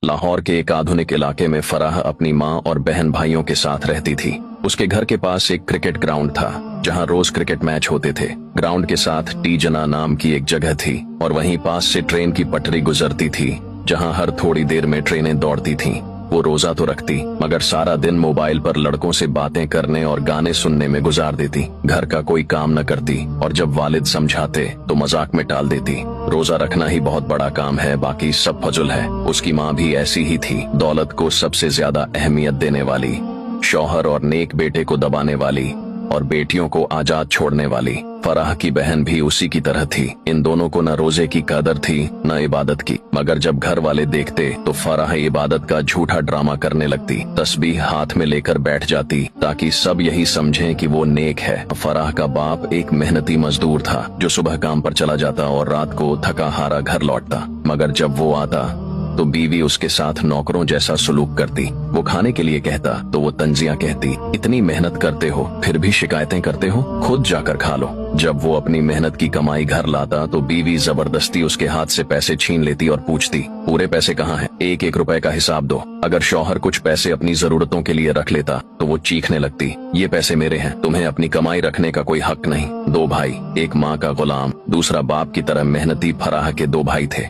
लाहौर के एक आधुनिक इलाके में फराह अपनी माँ और बहन भाइयों के साथ रहती थी। उसके घर के पास एक क्रिकेट ग्राउंड था जहाँ रोज क्रिकेट मैच होते थे। ग्राउंड के साथ टी जना नाम की एक जगह थी और वहीं पास से ट्रेन की पटरी गुजरती थी जहाँ हर थोड़ी देर में ट्रेनें दौड़ती थीं। वो रोजा तो रखती मगर सारा दिन मोबाइल पर लड़कों से बातें करने और गाने सुनने में गुजार देती। घर का कोई काम न करती और जब वालिद समझाते तो मजाक में टाल देती। रोजा रखना ही बहुत बड़ा काम है, बाकी सब फजुल है। उसकी माँ भी ऐसी ही थी, दौलत को सबसे ज्यादा अहमियत देने वाली, शौहर और नेक बेटे को दबाने वाली और बेटियों को आजाद छोड़ने वाली। फराह की बहन भी उसी की तरह थी। इन दोनों को न रोजे की कदर थी न इबादत की, मगर जब घर वाले देखते तो फराह इबादत का झूठा ड्रामा करने लगती। तस्बीह हाथ में लेकर बैठ जाती ताकि सब यही समझें कि वो नेक है। फराह का बाप एक मेहनती मजदूर था जो सुबह काम पर चला जाता और रात को थका हारा घर लौटता, मगर जब वो आता तो बीवी उसके साथ नौकरों जैसा सलूक करती। वो खाने के लिए कहता तो वो तंजियां कहती, इतनी मेहनत करते हो फिर भी शिकायतें करते हो, खुद जाकर खा लो। जब वो अपनी मेहनत की कमाई घर लाता तो बीवी जबरदस्ती उसके हाथ से पैसे छीन लेती और पूछती, पूरे पैसे कहाँ हैं? एक एक रुपए का हिसाब दो। अगर शौहर कुछ पैसे अपनी जरूरतों के लिए रख लेता तो वो चीखने लगती, ये पैसे मेरे हैं, तुम्हें अपनी कमाई रखने का कोई हक नहीं। दो भाई, एक माँ का गुलाम, दूसरा बाप की तरह मेहनती फराह के दो भाई थे।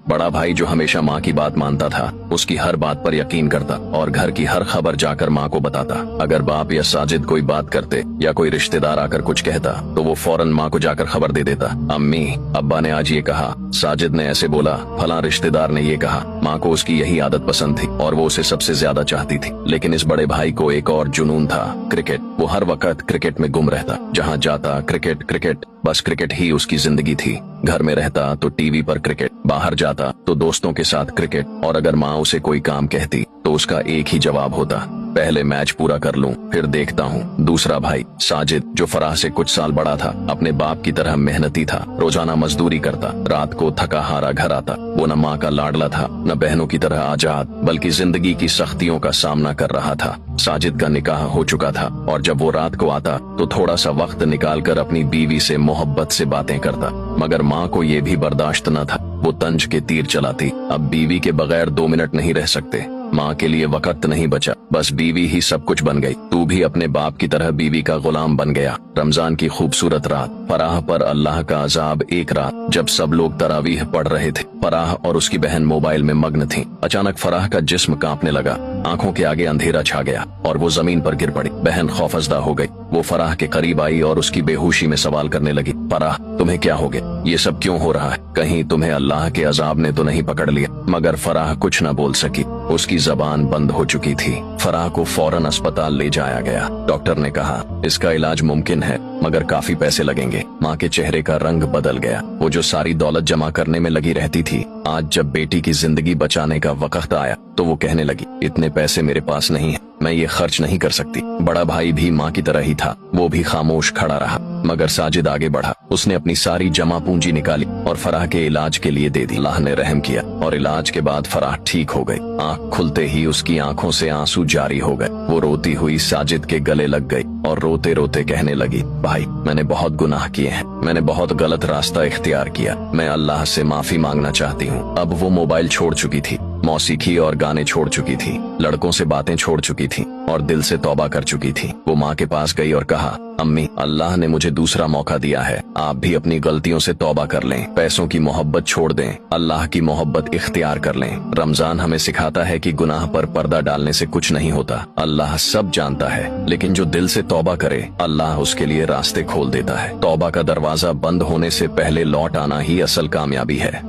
बड़ा भाई जो हमेशा माँ की बात मानता था, उसकी हर बात पर यकीन करता और घर की हर खबर जाकर माँ को बताता। अगर बाप या साजिद कोई बात करते या कोई रिश्तेदार आकर कुछ कहता तो वो फौरन माँ को जाकर खबर दे देता, अम्मी अब्बा ने आज ये कहा, साजिद ने ऐसे बोला, फलां रिश्तेदार ने ये कहा। माँ को उसकी यही आदत पसंद थी और वो उसे सबसे ज्यादा चाहती थी। लेकिन इस बड़े भाई को एक और जुनून था, क्रिकेट। वो हर वक्त क्रिकेट में गुम रहता, जहाँ जाता क्रिकेट क्रिकेट, बस क्रिकेट ही उसकी जिंदगी थी। घर में रहता तो टीवी पर क्रिकेट, बाहर जाता तो दोस्तों के साथ क्रिकेट, और अगर माँ उसे कोई काम कहती तो उसका एक ही जवाब होता, पहले मैच पूरा कर लूं फिर देखता हूं। दूसरा भाई साजिद जो फराह से कुछ साल बड़ा था, अपने बाप की तरह मेहनती था, रोजाना मजदूरी करता, रात को थका हारा घर आता। वो न माँ का लाडला था न बहनों की तरह आजाद, बल्कि जिंदगी की सख्तियों का सामना कर रहा था। साजिद का निकाह हो चुका था और जब वो रात को आता तो थोड़ा सा वक्त निकालकर अपनी बीवी से मोहब्बत से बातें करता, मगर माँ को ये भी बर्दाश्त न था। वो तंज के तीर चलाती, अब बीवी के बगैर 2 मिनट नहीं रह सकते। माँ के लिए वक्त नहीं बचा, बस बीवी ही सब कुछ बन गई। तू भी अपने बाप की तरह बीवी का गुलाम बन गया। रमजान की खूबसूरत रात, फराह पर अल्लाह का अजाब। एक रात जब सब लोग तरावीह पढ़ रहे थे, फराह और उसकी बहन मोबाइल में मग्न थीं। अचानक फराह का जिस्म कांपने लगा, आंखों के आगे अंधेरा छा गया और वो जमीन पर गिर पड़ी। बहन खौफजदा हो गई। वो फराह के करीब आई और उसकी बेहोशी में सवाल करने लगी, फराह तुम्हें क्या हो गया? ये सब क्यों हो रहा है? कहीं तुम्हें अल्लाह के अजाब ने तो नहीं पकड़ लिया? मगर फराह कुछ न बोल सकी, उसकी जबान बंद हो चुकी थी। फराह को फौरन अस्पताल ले जाया गया। डॉक्टर ने कहा इसका इलाज मुमकिन है मगर काफी पैसे लगेंगे। माँ के चेहरे का रंग बदल गया। वो जो सारी दौलत जमा करने में लगी रहती थी, आज जब बेटी की जिंदगी बचाने का वक्त आया तो वो कहने लगी, इतने पैसे मेरे पास नहीं है, मैं ये खर्च नहीं कर सकती। बड़ा भाई भी माँ की तरह ही था, वो भी खामोश खड़ा रहा। मगर साजिद आगे बढ़ा। उसने अपनी सारी जमा पूंजी निकाली और फराह के इलाज के लिए दे दी। अल्लाह ने रहम किया और इलाज के बाद फराह ठीक हो गई। आंख खुलते ही उसकी आंखों से आंसू जारी हो गए। वो रोती हुई साजिद के गले लग गई और रोते रोते कहने लगी, भाई मैंने बहुत गुनाह किए हैं, मैंने बहुत गलत रास्ता इख्तियार किया, मैं अल्लाह से माफी मांगना चाहती हूँ। अब वो मोबाइल छोड़ चुकी थी, मौसीकी और गाने छोड़ चुकी थी, लड़कों से बातें छोड़ चुकी थी और दिल से तौबा कर चुकी थी। वो माँ के पास गई और कहा, अम्मी अल्लाह ने मुझे दूसरा मौका दिया है, आप भी अपनी गलतियों से तौबा कर लें, पैसों की मोहब्बत छोड़ दें, अल्लाह की मोहब्बत इख्तियार कर लें। रमजान हमें सिखाता है कि गुनाह पर पर्दा डालने से कुछ नहीं होता। अल्लाह सब जानता है, लेकिन जो दिल से तौबा करे अल्लाह उसके लिए रास्ते खोल देता है। तौबा का दरवाजा बंद होने से पहले लौट आना ही असल कामयाबी है।